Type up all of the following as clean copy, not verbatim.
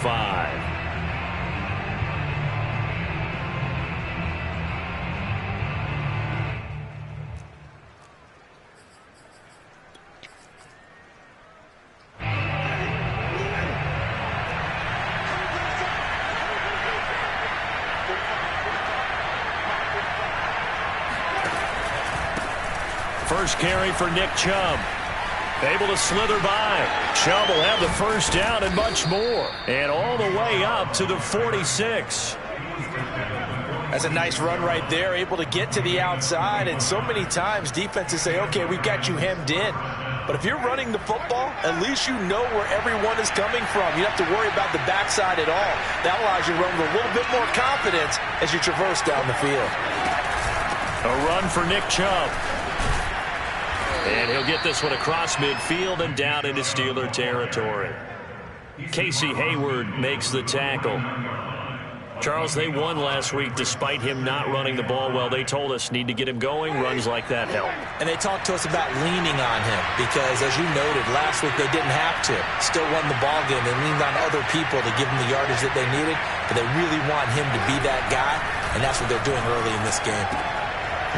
5. First carry for Nick Chubb. Able to slither by. Chubb will have the first down and much more. And all the way up to the 46. That's a nice run right there. Able to get to the outside. And so many times defenses say, okay, we've got you hemmed in. But if you're running the football, at least you know where everyone is coming from. You don't have to worry about the backside at all. That allows you to run with a little bit more confidence as you traverse down the field. A run for Nick Chubb. And he'll get this one across midfield and down into Steeler territory. Casey Hayward makes the tackle. Charles, they won last week despite him not running the ball well. They told us need to get him going. Runs like that help. And they talked to us about leaning on him because, as you noted, last week they didn't have to. Still won the ball game. They leaned on other people to give them the yardage that they needed, but they really want him to be that guy, and that's what they're doing early in this game.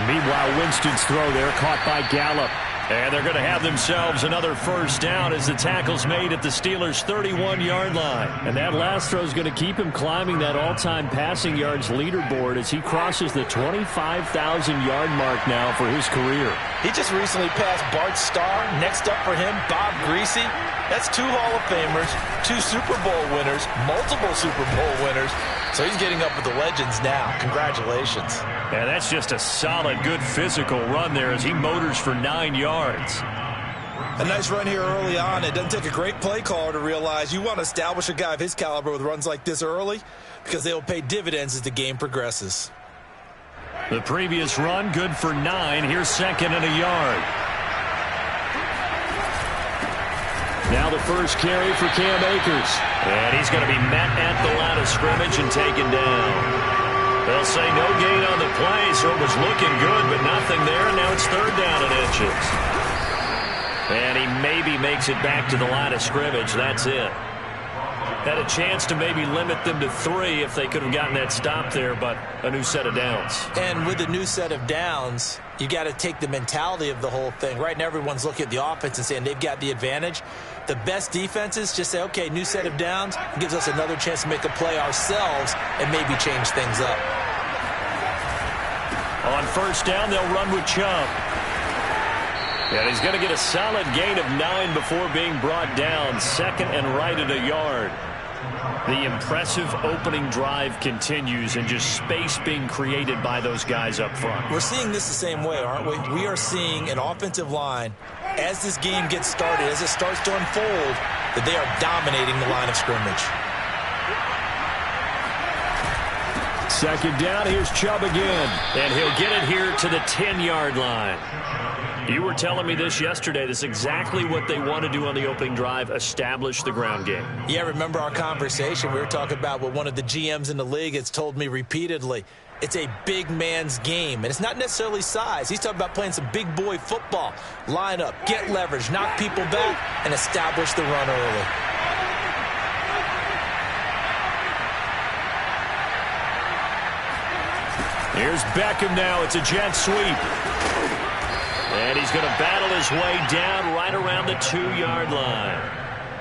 Meanwhile, Winston's throw there caught by Gallup. And they're going to have themselves another first down as the tackle's made at the Steelers' 31-yard line. And that last throw is going to keep him climbing that all-time passing yards leaderboard as he crosses the 25,000-yard mark now for his career. He just recently passed Bart Starr. Next up for him, Bob Greasy. That's 2 Hall of Famers, 2 Super Bowl winners, multiple Super Bowl winners. So he's getting up with the legends now. Congratulations. And that's just a solid, good physical run there as he motors for 9 yards. A nice run here early on. It doesn't take a great play caller to realize you want to establish a guy of his caliber with runs like this early because they will pay dividends as the game progresses. The previous run, good for 9. Here's second and a yard. Now the first carry for Cam Akers. And he's going to be met at the line of scrimmage and taken down. They'll say no gain on the play, so it was looking good, but nothing there, and now it's third down and inches. And he maybe makes it back to the line of scrimmage. That's it. Had a chance to maybe limit them to 3 if they could have gotten that stop there, but a new set of downs. And with the new set of downs, you got to take the mentality of the whole thing. Right now, everyone's looking at the offense and saying they've got the advantage. The best defenses just say, okay, new set of downs. It gives us another chance to make a play ourselves and maybe change things up. On first down, they'll run with Chubb. And he's going to get a solid gain of 9 before being brought down. Second and right at a yard. The impressive opening drive continues and just space being created by those guys up front. We're seeing this the same way, aren't we? We are seeing an offensive line, as this game gets started, as it starts to unfold, that they are dominating the line of scrimmage. Second down, here's Chubb again. And he'll get it here to the 10-yard line. You were telling me this yesterday. This is exactly what they want to do on the opening drive, establish the ground game. Yeah, remember our conversation? We were talking about what one of the GMs in the league has told me repeatedly. It's a big man's game, and it's not necessarily size. He's talking about playing some big boy football. Line up, get leverage, knock people back, and establish the run early. Here's Beckham now. It's a jet sweep. And he's going to battle his way down right around the 2-yard line.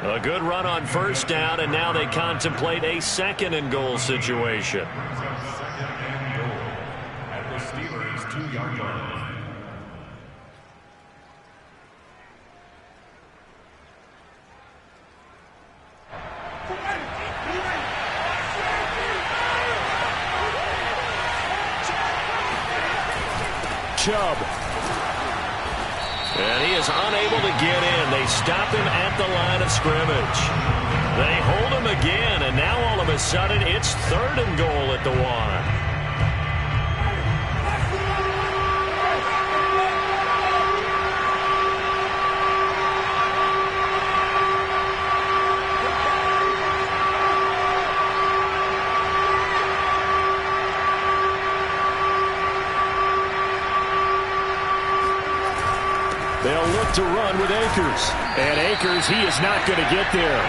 A good run on first down, and now they contemplate a second and goal situation. At the Steelers' 2-yard line. Chubb. And he is unable to get in. They stop him at the line of scrimmage. They hold him again, and now all of a sudden it's third and goal at the 1. They'll look to run with Akers. And Akers, he is not going to get there.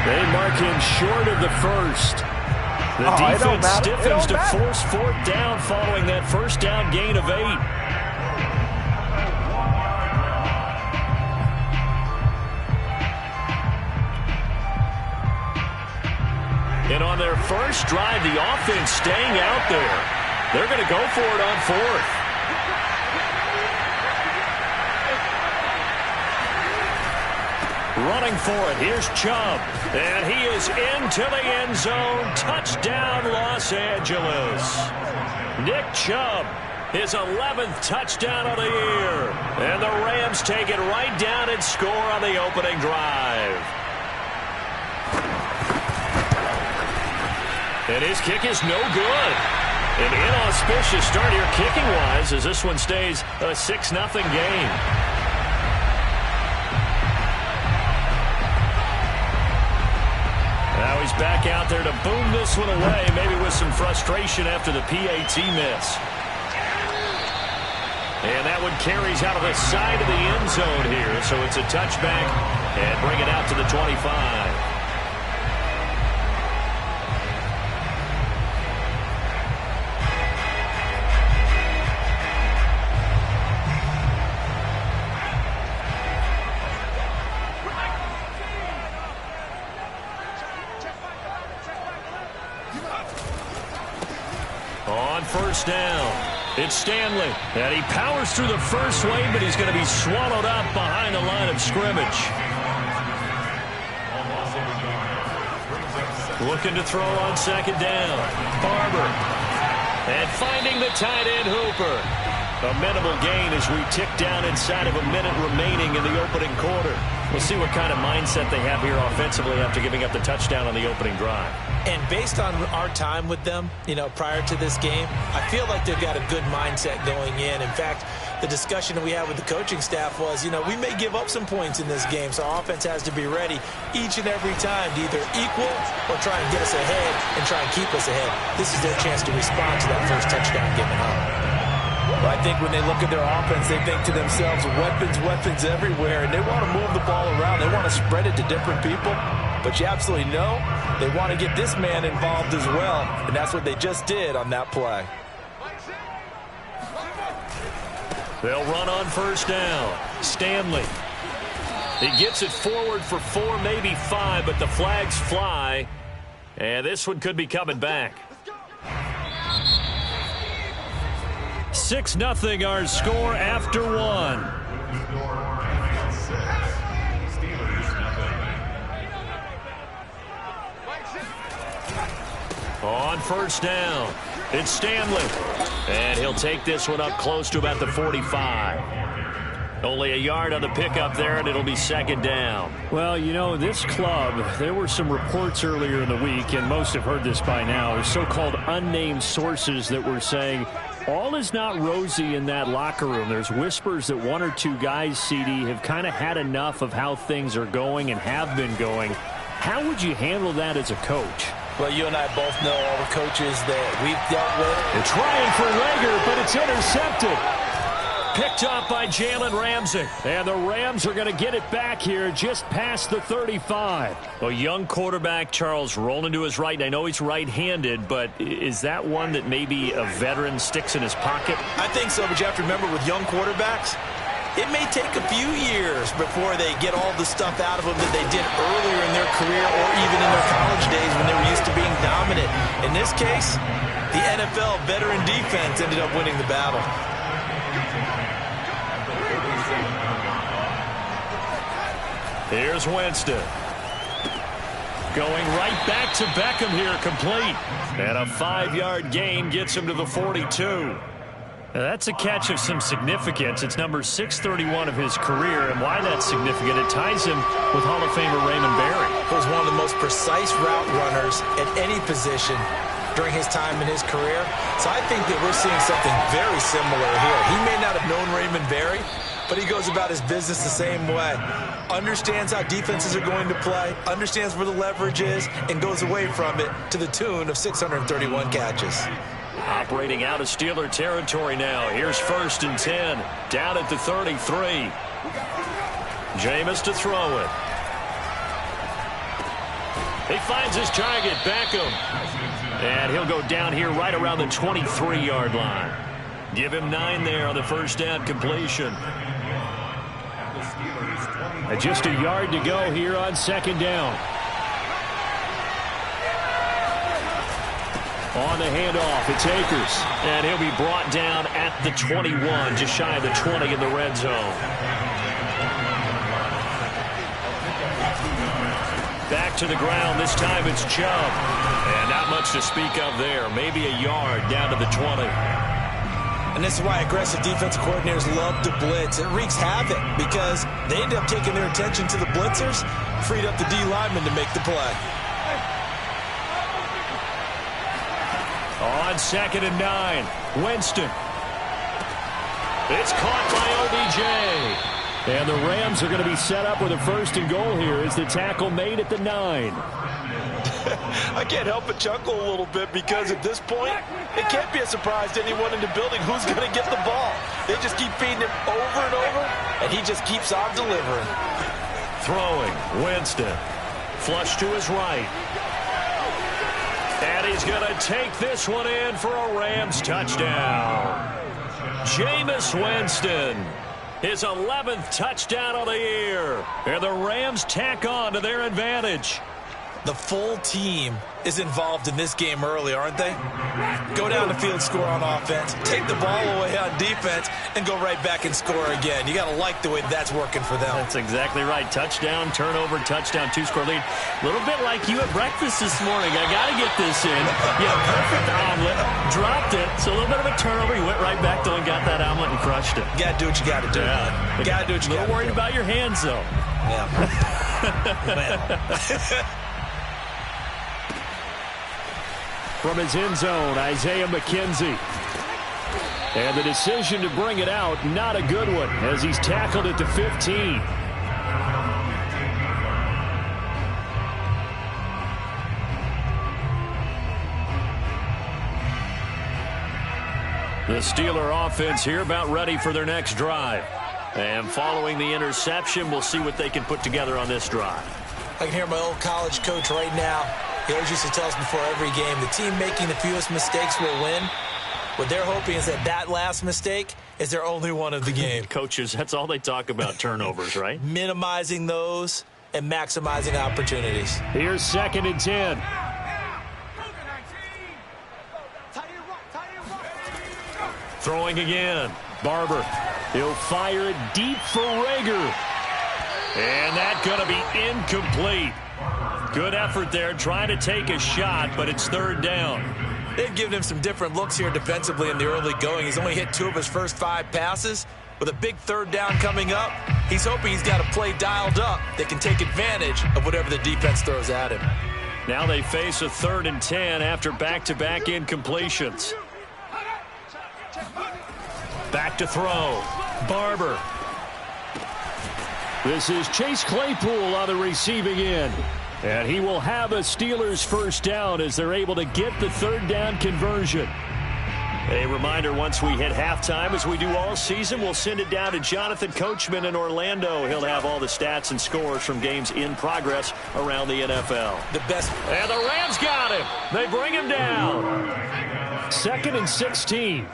They mark him short of the first. The defense stiffens to force fourth down following that first down gain of 8. And on their first drive, the offense staying out there. They're going to go for it on fourth. Running for it. Here's Chubb. And he is into the end zone. Touchdown, Los Angeles. Nick Chubb, his 11th touchdown of the year. And the Rams take it right down and score on the opening drive. And his kick is no good. An inauspicious start here kicking-wise as this one stays a 6-0 game. Now he's back out there to boom this one away, maybe with some frustration after the PAT miss. And that one carries out of the side of the end zone here, so it's a touchback and bring it out to the 25. On first down, it's Stanley. And he powers through the first wave, but he's going to be swallowed up behind the line of scrimmage. Looking to throw on second down. Barber. And finding the tight end Hooper. A minimal gain as we tick down inside of a minute remaining in the opening quarter. We'll see what kind of mindset they have here offensively after giving up the touchdown on the opening drive. And based on our time with them, prior to this game, I feel like they've got a good mindset going in. In fact, the discussion that we had with the coaching staff was, we may give up some points in this game, so our offense has to be ready each and every time to either equal or try and get us ahead and try and keep us ahead. This is their chance to respond to that first touchdown given up. Well, I think when they look at their offense, they think to themselves, weapons everywhere, and they want to move the ball around. They want to spread it to different people. But you absolutely know they want to get this man involved as well, and that's what they just did on that play. They'll run on first down. Stanley. He gets it forward for 4, maybe 5, but the flags fly. And this one could be coming back. 6-0 our score after 1. On first down, it's Stanley. And he'll take this one up close to about the 45. Only a yard on the pickup there, and it'll be second down. Well, this club, there were some reports earlier in the week, and most have heard this by now, there's so-called unnamed sources that were saying all is not rosy in that locker room. There's whispers that 1 or 2 guys, CD, have kind of had enough of how things are going and have been going. How would you handle that as a coach? Well, you and I both know all the coaches that we've dealt with. They're trying for Rager, but it's intercepted. Picked up by Jalen Ramsey. And the Rams are going to get it back here just past the 35. A young quarterback, Charles, rolling to his right. And I know he's right-handed, but is that one that maybe a veteran sticks in his pocket? I think so, but you have to remember with young quarterbacks, it may take a few years before they get all the stuff out of them that they did earlier in their career or even in their college days when they were used to being dominant. In this case, the NFL veteran defense ended up winning the battle. Here's Winston. Going right back to Beckham here, complete. And a 5-yard gain gets him to the 42. Now that's a catch of some significance. It's number 631 of his career, and why that's significant, it ties him with Hall of Famer Raymond Berry. He was one of the most precise route runners at any position during his time in his career. So I think that we're seeing something very similar here. He may not have known Raymond Berry, but he goes about his business the same way. Understands how defenses are going to play, understands where the leverage is, and goes away from it to the tune of 631 catches. Operating out of Steeler territory now. Here's 1st and 10. Down at the 33. Jameis to throw it. He finds his target, Beckham. And he'll go down here right around the 23-yard line. Give him 9 there on the first down completion. And just a yard to go here on second down. On the handoff, it's Akers. And he'll be brought down at the 21, just shy of the 20 in the red zone. Back to the ground. This time it's Chubb. And not much to speak of there. Maybe a yard down to the 20. And this is why aggressive defensive coordinators love to blitz. It wreaks havoc because they end up taking their attention to the blitzers, freed up the D lineman to make the play. On 2nd and 9, Winston. It's caught by OBJ. And the Rams are going to be set up with a 1st and goal here as the tackle made at the 9. I can't help but chuckle a little bit because at this point, it can't be a surprise to anyone in the building who's going to get the ball. They just keep feeding him over and over, and he just keeps on delivering. Throwing, Winston. Flush to his right. And he's going to take this one in for a Rams touchdown. Jameis Winston. His 11th touchdown of the year. And the Rams tack on to their advantage. The full team is involved in this game early, aren't they? Go down the field, score on offense, take the ball away on defense, and go right back and score again. You got to like the way that's working for them. That's exactly right. Touchdown, turnover, touchdown, 2-score lead. A little bit like you at breakfast this morning. I got to get this in. Yeah, perfect omelet. Dropped it. So a little bit of a turnover. You went right back to and got that omelet and crushed it. You got to do what you got to do. Yeah. You got to do what you got to do. A little worried about your hands, though. Yeah. From his end zone, Isaiah McKenzie. And the decision to bring it out, not a good one, as he's tackled at the 15. The Steeler offense here about ready for their next drive. And following the interception, we'll see what they can put together on this drive. I can hear my old college coach right now. He always used to tell us before every game, the team making the fewest mistakes will win. What they're hoping is that that last mistake is their only one of the game. Coaches, that's all they talk about, turnovers, right? Minimizing those and maximizing opportunities. Here's 2nd and 10. Throwing again. Barber. He'll fire it deep for Rager. And that's going to be incomplete. Good effort there, trying to take a shot, but it's 3rd down. They've given him some different looks here defensively in the early going. He's only hit 2 of his first 5 passes. With a big 3rd down coming up, he's hoping he's got a play dialed up that can take advantage of whatever the defense throws at him. Now they face a 3rd and 10 after back-to-back incompletions. Back to throw. Barber. This is Chase Claypool on the receiving end. And he will have a Steelers 1st down as they're able to get the 3rd down conversion. A reminder, once we hit halftime, as we do all season, we'll send it down to Jonathan Coachman in Orlando. He'll have all the stats and scores from games in progress around the NFL. The best. And the Rams got him. They bring him down. 2nd and 16.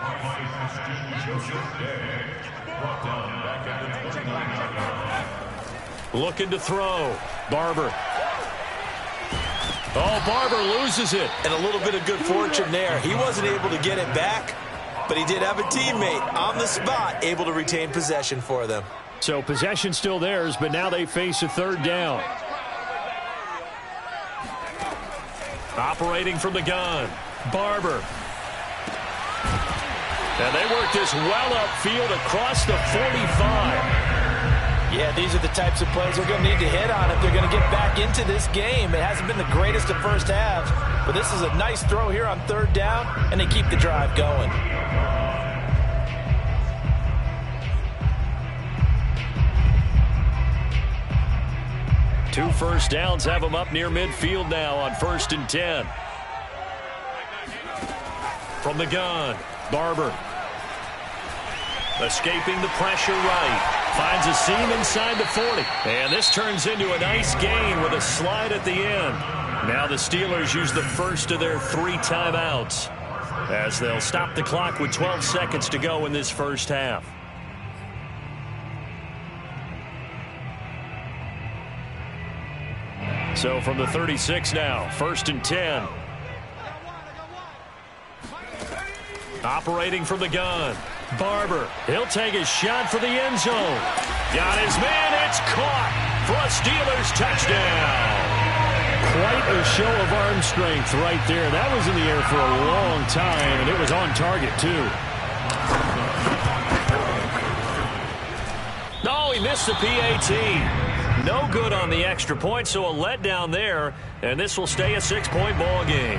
Looking to throw. Barber. Oh, Barber loses it. And a little bit of good fortune there. He wasn't able to get it back, but he did have a teammate on the spot able to retain possession for them. So possession still theirs, but now they face a 3rd down. Operating from the gun. Barber. And they work this well upfield across the 45. Yeah, these are the types of plays they're going to need to hit on if they're going to get back into this game. It hasn't been the greatest of first halves, but this is a nice throw here on 3rd down, and they keep the drive going. Two first downs have them up near midfield now on 1st and 10. From the gun, Barber. Escaping the pressure right. Finds a seam inside the 40. And this turns into a nice gain with a slide at the end. Now the Steelers use the first of their 3 timeouts as they'll stop the clock with 12 seconds to go in this first half. So from the 36 now, 1st and 10. Operating from the gun. Barber, he'll take a shot for the end zone. Got his man, it's caught for a Steelers touchdown. Quite a show of arm strength right there. That was in the air for a long time, and it was on target, too. No, he missed the PAT. No good on the extra point, so a letdown there, and this will stay a 6-point ball game.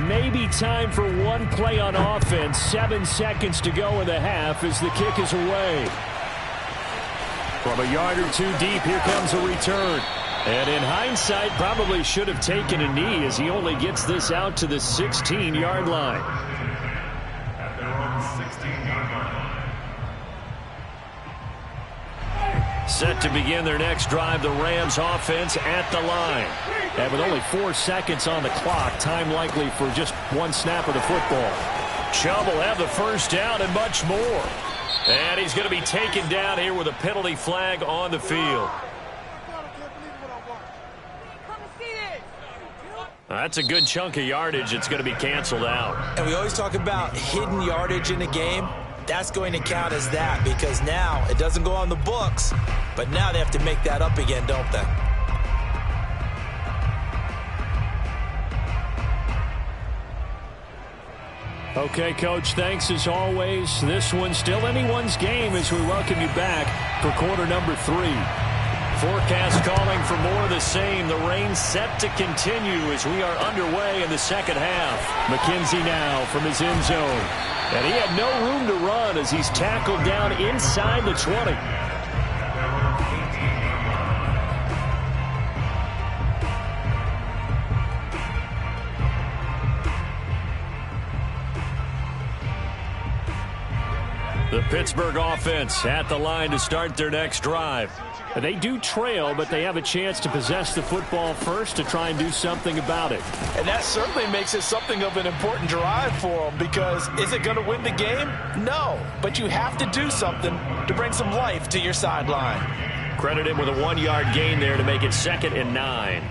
Maybe time for one play on offense. 7 seconds to go in the half as the kick is away. From a yard or 2 deep, here comes a return. And in hindsight, probably should have taken a knee as he only gets this out to the 16-yard line. At their own 16-yard line. Set to begin their next drive, the Rams offense at the line. And with only 4 seconds on the clock, time likely for just 1 snap of the football. Chubb will have the first down and much more. And he's going to be taken down here with a penalty flag on the field. That's a good chunk of yardage. It's going to be canceled out. And we always talk about hidden yardage in a game. That's going to count as that because now it doesn't go on the books, but now they have to make that up again, don't they? Okay, Coach, thanks as always. This one's still anyone's game as we welcome you back for quarter number 3. Forecast calling for more of the same. The rain set to continue as we are underway in the second half. McKenzie now from his end zone. And he had no room to run as he's tackled down inside the 20. The Pittsburgh offense at the line to start their next drive. They do trail, but they have a chance to possess the football first to try and do something about it. And that certainly makes it something of an important drive for them because is it going to win the game? No, but you have to do something to bring some life to your sideline. Credit him with a 1-yard gain there to make it 2nd and 9.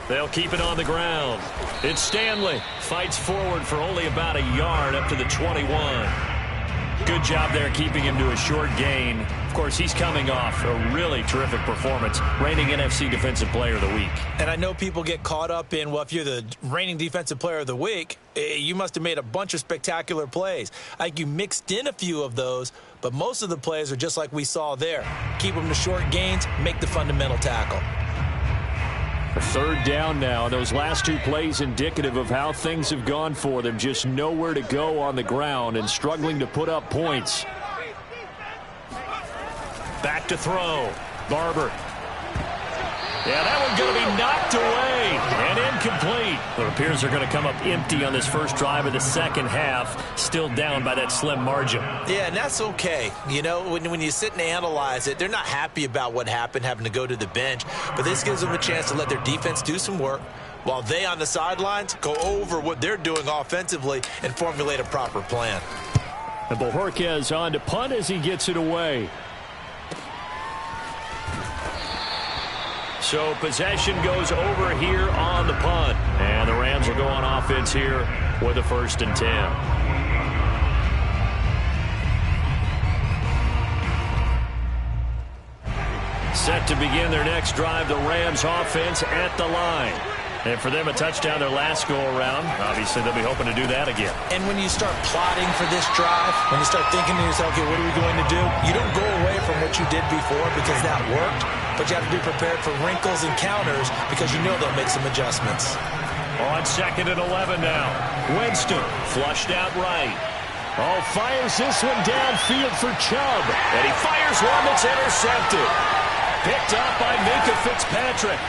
They'll keep it on the ground. It's Stanley. Fights forward for only about a yard up to the 21. Good job there keeping him to a short gain. Of course, he's coming off a really terrific performance, reigning NFC Defensive Player of the Week. And I know people get caught up in, well, if you're the reigning Defensive Player of the Week, you must have made a bunch of spectacular plays. I think you mixed in a few of those, but most of the plays are just like we saw there. Keep them to short gains, make the fundamental tackle. 3rd down now. Those last 2 plays indicative of how things have gone for them. Just nowhere to go on the ground and struggling to put up points. Back to throw. Barber. Yeah, that one's going to be knocked away and incomplete. It appears they're going to come up empty on this first drive of the second half, still down by that slim margin. Yeah, and that's okay. You know, when you sit and analyze it, they're not happy about what happened, having to go to the bench, but this gives them a chance to let their defense do some work while they on the sidelines go over what they're doing offensively and formulate a proper plan. And Wh0aTV on to punt as he gets it away. So possession goes over here on the punt. And the Rams will go on offense here with a 1st and 10. Set to begin their next drive, the Rams offense at the line. And for them, a touchdown their last go-around. Obviously, they'll be hoping to do that again. And when you start plotting for this drive, when you start thinking to yourself, okay, what are we going to do? You don't go away from what you did before because that worked, but you have to be prepared for wrinkles and counters because you know they'll make some adjustments. On 2nd and 11 now. Winston flushed out right. Oh, fires this one downfield for Chubb. And he fires one that's intercepted. Picked up by Minka Fitzpatrick.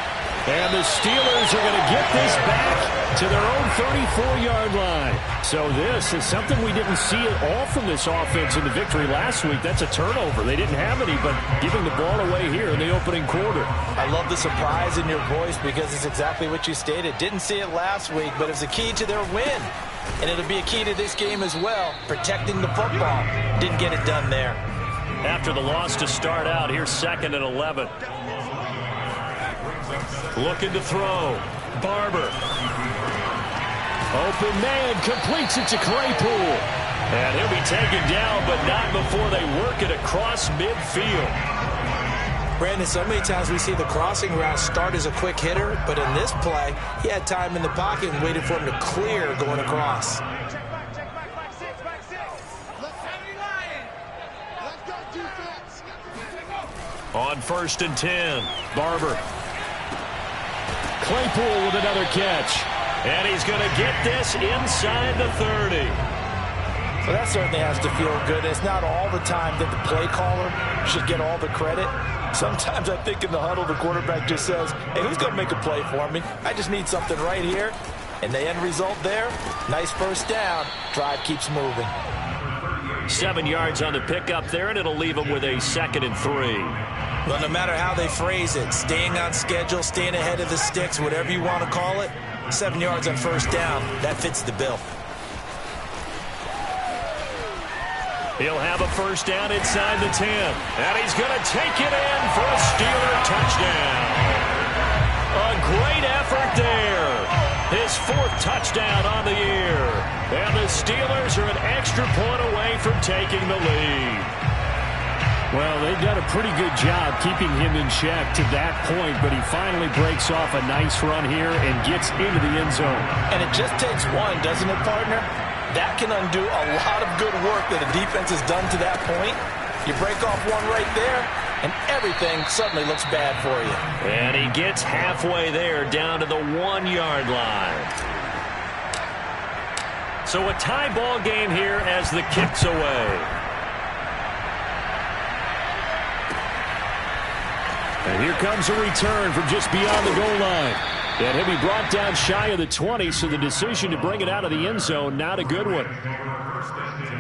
And the Steelers are going to get this back to their own 34-yard line. So this is something we didn't see at all from this offense in the victory last week. That's a turnover. They didn't have any, but giving the ball away here in the opening quarter. I love the surprise in your voice because it's exactly what you stated. Didn't see it last week, but it's a key to their win. And it'll be a key to this game as well, protecting the football. Didn't get it done there. After the loss to start out, here's 2nd and 11. Looking to throw. Barber. Open man, completes it to Claypool. And he'll be taken down, but not before they work it across midfield. Brandon, so many times we see the crossing route start as a quick hitter, but in this play, he had time in the pocket and waited for him to clear going across. On 1st and 10, Barber. Claypool with another catch. And he's going to get this inside the 30. So that certainly has to feel good. It's not all the time that the play caller should get all the credit. Sometimes I think in the huddle, the quarterback just says, hey, who's going to make a play for me? I just need something right here. And the end result there, nice first down. Drive keeps moving. 7 yards on the pickup there, and it'll leave them with a 2nd and 3. Well, no matter how they phrase it, staying on schedule, staying ahead of the sticks, whatever you want to call it, 7 yards on first down, that fits the bill. He'll have a first down inside the 10. And he's going to take it in for a Steeler touchdown. A great effort there. His 4th touchdown on the year. And the Steelers are an extra point away from taking the lead. Well, they've done a pretty good job keeping him in check to that point, but he finally breaks off a nice run here and gets into the end zone. And it just takes one, doesn't it, partner? That can undo a lot of good work that a defense has done to that point. You break off one right there, and everything suddenly looks bad for you. And he gets halfway there down to the 1-yard line. So a tie ball game here as the kick's away. And here comes a return from just beyond the goal line. And he'll be brought down shy of the 20, so the decision to bring it out of the end zone, not a good one. First and 10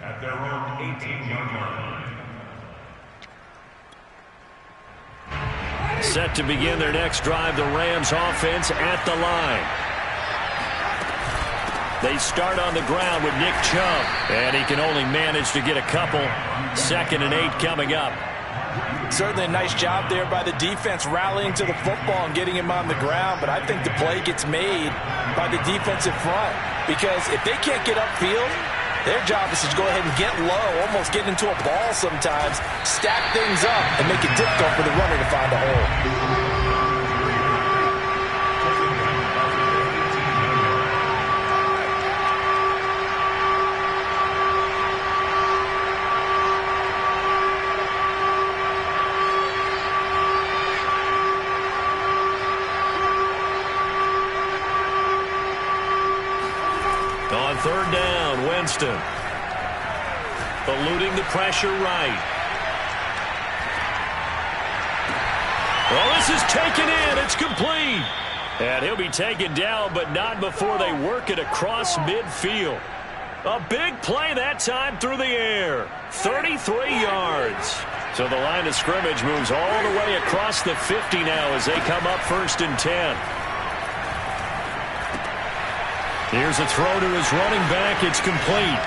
at their own 18-yard line. Set to begin their next drive, the Rams offense at the line. They start on the ground with Nick Chubb, and he can only manage to get a couple. 2nd and 8 coming up. Certainly a nice job there by the defense rallying to the football and getting him on the ground, but I think the play gets made by the defensive front because if they can't get upfield, their job is to go ahead and get low, almost get into a ball sometimes, stack things up, and make it difficult for the runner to find a hole. On 3rd down, Winston. Eluding the pressure right. Well, this is taken in. It's complete. And he'll be taken down, but not before they work it across midfield. A big play that time through the air. 33 yards. So the line of scrimmage moves all the way across the 50 now as they come up 1st and 10. Here's a throw to his running back. It's complete.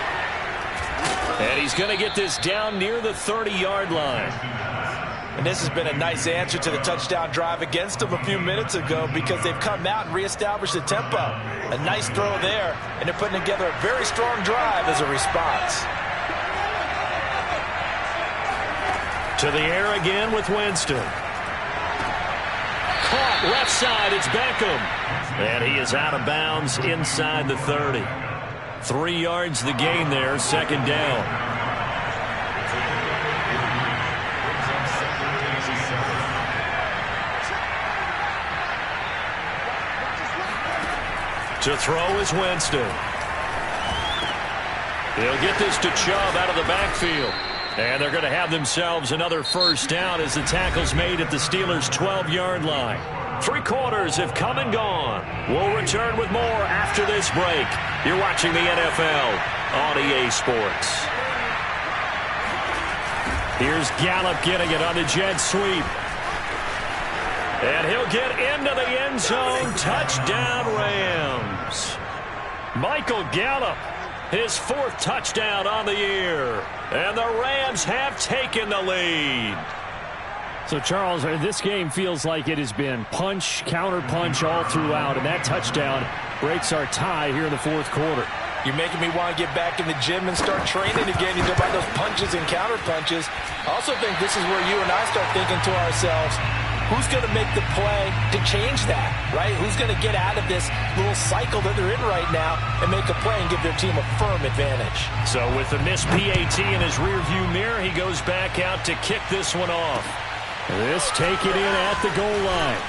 And he's going to get this down near the 30-yard line. And this has been a nice answer to the touchdown drive against them a few minutes ago because they've come out and reestablished the tempo. A nice throw there, and they're putting together a very strong drive as a response. To the air again with Winston. Caught left side. It's Beckham. And he is out of bounds inside the 30. 3 yards the gain there, 2nd down. To throw is Winston. He'll get this to Chubb out of the backfield. And they're going to have themselves another first down as the tackle's made at the Steelers' 12-yard line. Three quarters have come and gone. We'll return with more after this break. You're watching the NFL on EA Sports. Here's Gallup getting it on the jet sweep. And he'll get into the end zone. Touchdown, Rams. Michael Gallup, his fourth touchdown on the year. And the Rams have taken the lead. So, Charles, this game feels like it has been punch, counter-punch all throughout, and that touchdown breaks our tie here in the fourth quarter. You're making me want to get back in the gym and start training again. You talk about those punches and counter-punches. I also think this is where you and I start thinking to ourselves, who's going to make the play to change that, right? Who's going to get out of this little cycle that they're in right now and make a play and give their team a firm advantage? So with the missed PAT in his rearview mirror, he goes back out to kick this one off. This taken in at the goal line.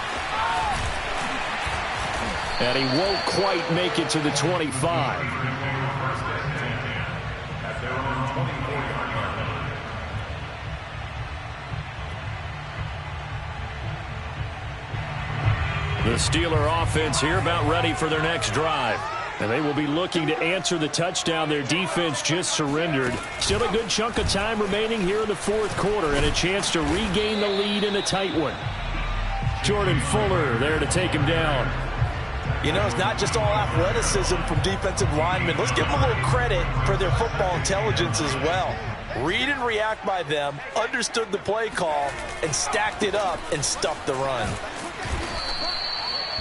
And he won't quite make it to the 25. The Steeler offense here about ready for their next drive. And they will be looking to answer the touchdown their defense just surrendered. Still a good chunk of time remaining here in the fourth quarter and a chance to regain the lead in a tight one. Jordan Fuller there to take him down. You know, it's not just all athleticism from defensive linemen. Let's give them a little credit for their football intelligence as well. Read and react by them, understood the play call, and stacked it up and stuffed the run.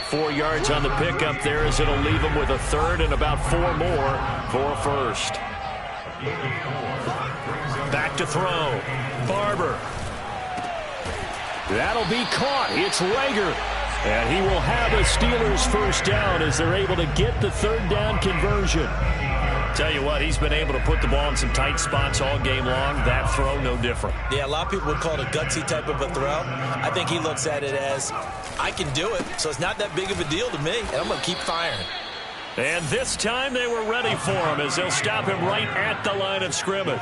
4 yards on the pickup there as it'll leave him with a third and about 4 more for a first. Back to throw. Barber. That'll be caught. It's Rager. And he will have a Steelers first down as they're able to get the third down conversion. Tell you what, he's been able to put the ball in some tight spots all game long. That throw, no different. Yeah, a lot of people would call it a gutsy type of a throw. I think he looks at it as, I can do it, so it's not that big of a deal to me, and I'm going to keep firing. And this time they were ready for him as they'll stop him right at the line of scrimmage.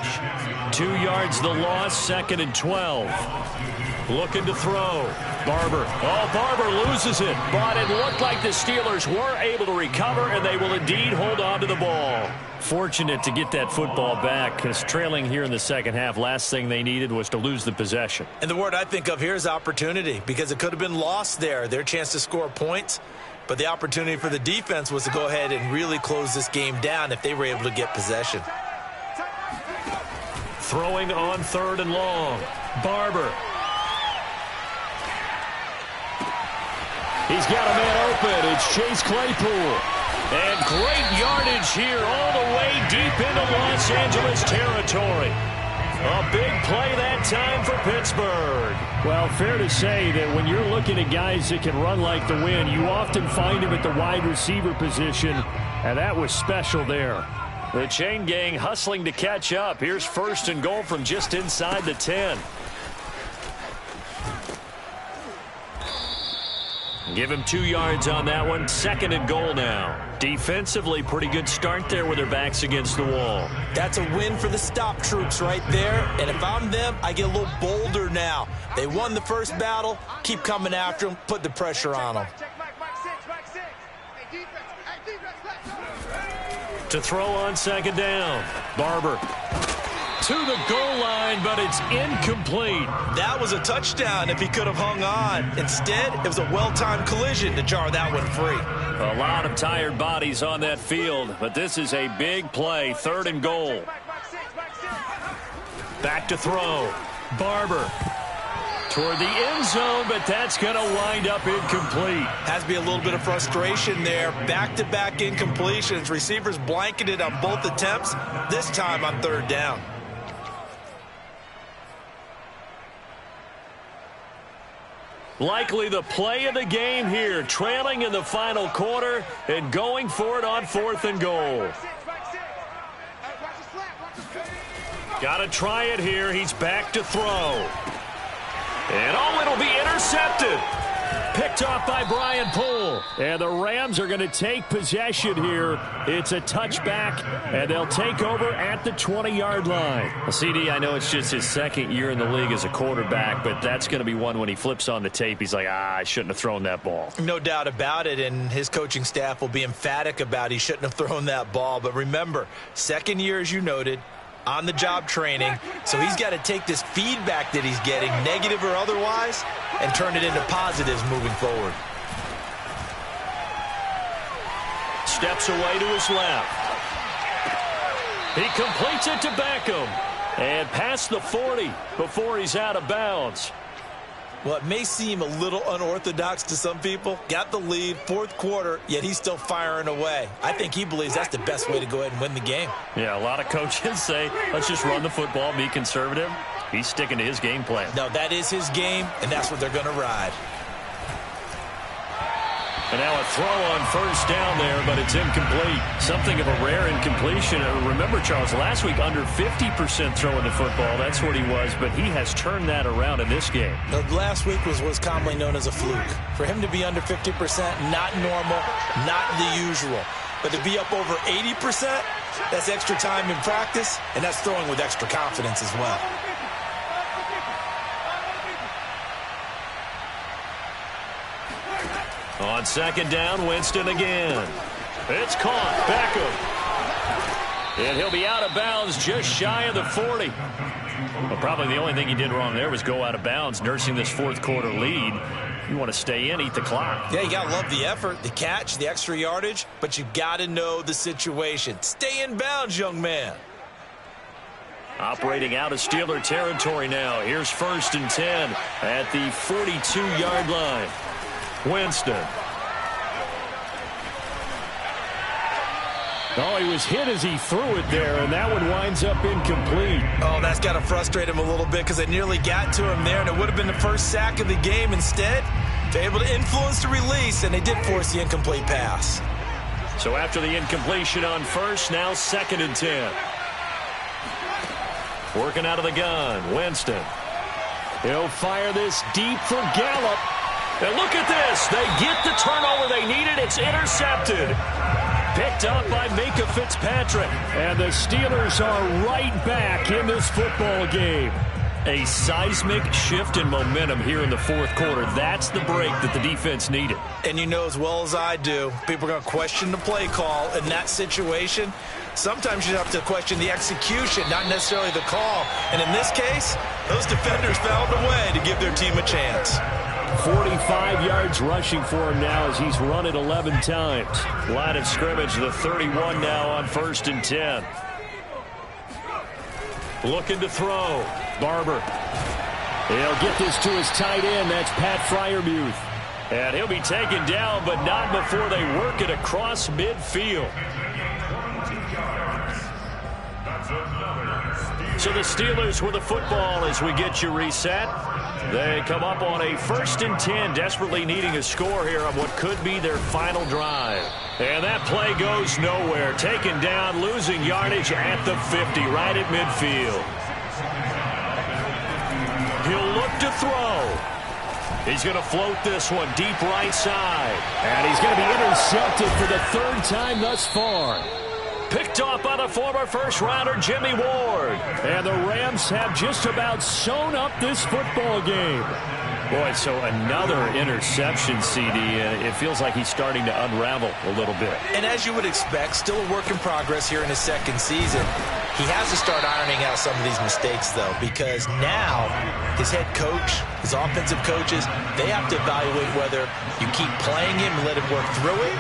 2 yards the loss, 2nd and 12. Looking to throw. Barber. Oh, Barber loses it. But it looked like the Steelers were able to recover, and they will indeed hold on to the ball. Fortunate to get that football back, because trailing here in the second half, last thing they needed was to lose the possession. And the word I think of here is opportunity, because it could have been lost there. Their chance to score points. But the opportunity for the defense was to go ahead and really close this game down if they were able to get possession. Throwing on 3rd and long. Barber. He's got a man open. It's Chase Claypool. And great yardage here all the way deep into Los Angeles territory. A big play that time for Pittsburgh. Well, fair to say that when you're looking at guys that can run like the wind, you often find him at the wide receiver position, and that was special there. The chain gang hustling to catch up. Here's 1st and goal from just inside the 10. Give him 2 yards on that one. 2nd and goal now. Defensively, pretty good start there with their backs against the wall. That's a win for the stop troops right there. And if I'm them, I get a little bolder now. They won the first battle. Keep coming after them. Put the pressure on them. To throw on 2nd down. Barber. To the goal line, but it's incomplete. That was a touchdown if he could have hung on. Instead, it was a well-timed collision to jar that one free. A lot of tired bodies on that field, but this is a big play. 3rd and goal. Back to throw. Barber. Toward the end zone, but that's going to wind up incomplete. Has to be a little bit of frustration there. Back-to-back incompletions. Receivers blanketed on both attempts, this time on 3rd down. Likely the play of the game here, trailing in the final quarter and going for it on 4th and goal. Got to try it here. He's back to throw. And oh, it'll be intercepted. Picked off by Brian Poole. And the Rams are going to take possession here. It's a touchback, and they'll take over at the 20-yard line. Well, CD, I know it's just his second year in the league as a quarterback, but that's going to be one when he flips on the tape. He's like, I shouldn't have thrown that ball. No doubt about it, and his coaching staff will be emphatic about he shouldn't have thrown that ball. But remember, second year, as you noted, on-the-job training, so he's got to take this feedback that he's getting, negative or otherwise, and turn it into positives moving forward. Steps away to his left. He completes it to Beckham. And past the 40 before he's out of bounds. Well, it may seem a little unorthodox to some people. Got the lead, fourth quarter, yet he's still firing away. I think he believes that's the best way to go ahead and win the game. Yeah, a lot of coaches say, let's just run the football, be conservative. He's sticking to his game plan. No, that is his game, and that's what they're going to ride. And now a throw on first down there, but it's incomplete. Something of a rare incompletion. Remember, Charles, last week under 50% throwing the football. That's what he was, but he has turned that around in this game. Last week was commonly known as a fluke. For him to be under 50%, not normal, not the usual. But to be up over 80%, that's extra time in practice, and that's throwing with extra confidence as well. On second down, Winston again. It's caught. Beckham. And he'll be out of bounds just shy of the 40. Well, probably the only thing he did wrong there was go out of bounds, nursing this fourth quarter lead. You want to stay in, eat the clock. Yeah, you got to love the effort, the catch, the extra yardage, but you got to know the situation. Stay in bounds, young man. Operating out of Steeler territory now. Here's 1st and 10 at the 42-yard line. Winston. Oh, he was hit as he threw it there, and that one winds up incomplete. Oh, that's got to frustrate him a little bit because it nearly got to him there, and it would have been the first sack of the game. Instead, they're able to influence the release, and they did force the incomplete pass. So after the incompletion on first, now 2nd and 10. Working out of the gun, Winston. He'll fire this deep for Gallup. And look at this. They get the turnover they needed. It's intercepted. Picked up by Micah Fitzpatrick. And the Steelers are right back in this football game. A seismic shift in momentum here in the fourth quarter. That's the break that the defense needed. And you know as well as I do, people are going to question the play call in that situation. Sometimes you have to question the execution, not necessarily the call. And in this case, those defenders found a way to give their team a chance. 45 yards rushing for him now as he's run it 11 times. Line of scrimmage, the 31 now on 1st and 10. Looking to throw. Barber. He'll get this to his tight end. That's Pat Freiermuth. And he'll be taken down, but not before they work it across midfield. So the Steelers with the football as we get you reset. They come up on a 1st and 10, desperately needing a score here on what could be their final drive. And that play goes nowhere. Taken down, losing yardage at the 50, right at midfield. He'll look to throw. He's going to float this one deep right side. And he's going to be intercepted for the 3rd time thus far. Picked off by the former first-rounder Jimmy Ward. And the Rams have just about sewn up this football game. Boy, so another interception, CD. It feels like he's starting to unravel a little bit. And as you would expect, still a work in progress here in his second season. He has to start ironing out some of these mistakes, though, because now his head coach, his offensive coaches, they have to evaluate whether you keep playing him and let him work through it,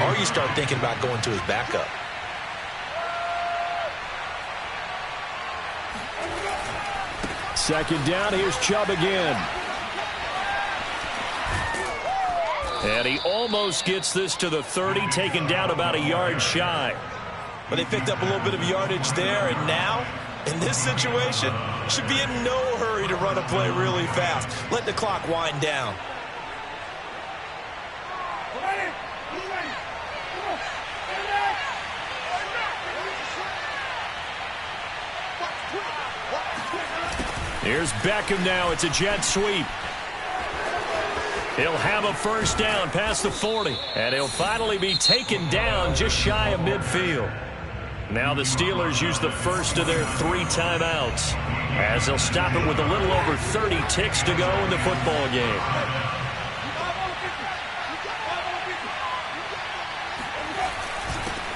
or you start thinking about going to his backup. Second down, here's Chubb again. And he almost gets this to the 30, taken down about a yard shy. But they picked up a little bit of yardage there, and now, in this situation, should be in no hurry to run a play really fast. Let the clock wind down. Here's Beckham now. It's a jet sweep. He'll have a first down past the 40, and he'll finally be taken down just shy of midfield. Now the Steelers use the first of their 3 timeouts as they'll stop it with a little over 30 ticks to go in the football game.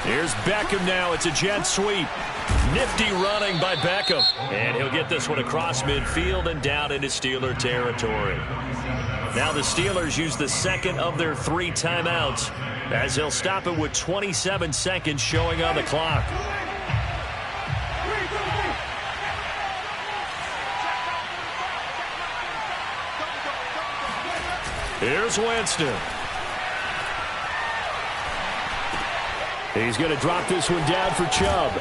Here's Beckham now. It's a jet sweep. Nifty running by Beckham. And he'll get this one across midfield and down into Steeler territory. Now the Steelers use the second of their 3 timeouts as they'll stop it with 27 seconds showing on the clock. Here's Winston. He's going to drop this one down for Chubb.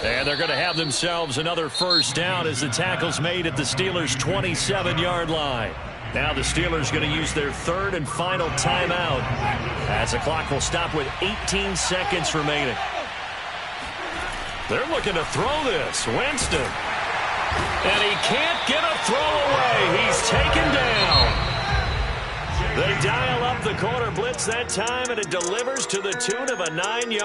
And they're going to have themselves another first down as the tackle's made at the Steelers' 27-yard line. Now the Steelers going to use their 3rd and final timeout as the clock will stop with 18 seconds remaining. They're looking to throw this. Winston. And he can't get a throw away. He's taken down. They dial up the corner blitz that time, and it delivers to the tune of a 9-yard